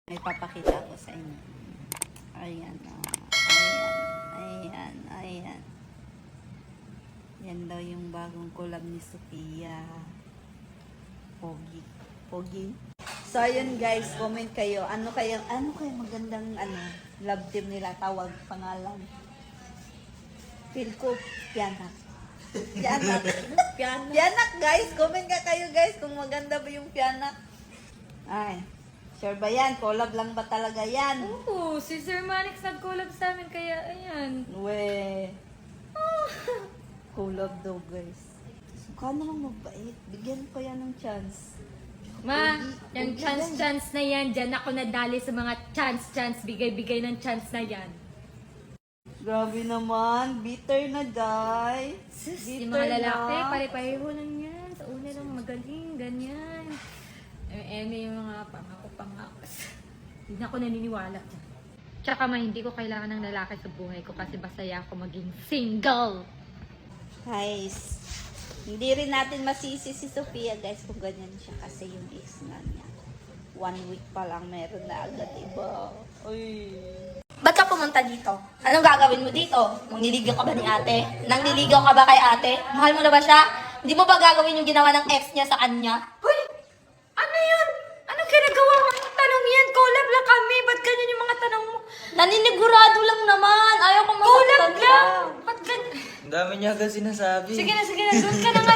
May papakita ko sa inyo. Ayan, ayan. Yan daw yung bagong collab ni Sophia. Pogi. So, ayun guys, comment kayo. Ano kayo magandang love team nila, tawag, pangalan. Feel ko, Pianak. Pianak guys, comment ka kayo guys kung maganda ba yung Pianak. Ay, sure ba yan? Collab lang ba talaga yan? Oo, si Sir Manix nag-collab sa amin, kaya ayan. We. Collab daw guys. Sukha naman magbait. Bigyan pa yan ng chance. Ma, yung chance na yan, dyan ako nadali sa mga chance, bigay ng chance na yan. Grabe naman. Bitter na guys. Sus, Bitter yung mga lalaki, na. pare-pareho lang yan. Sa una lang magaling, ganyan. May mga pangako. Hindi na ako naniniwala dyan. Tsaka hindi ko kailangan ng lalaki sa buhay ko kasi masaya ako maging single. Guys, hindi rin natin masisi si Sophia guys kung ganyan siya kasi yung ex nga niya. 1 week pa lang meron na agad, diba? Uy. Ba't ka pumunta dito? Anong gagawin mo dito? Mangliligaw ka ba ni ate? Nangliligaw ka ba kay ate? Mahal mo na ba siya? Hindi mo ba gagawin yung ginawa ng ex niya sa kanya? Hoy! Ano yun? Anong ginagawa mo? Anong tanong yan? Collab lang kami. Ba't ganyan yung mga tanong mo? Naninigurado lang naman. Ayaw ko Collab masaktan lang! siya. Ba't ganyan? Ang dami niya agad sinasabi. Sige na. Doon ka na nga.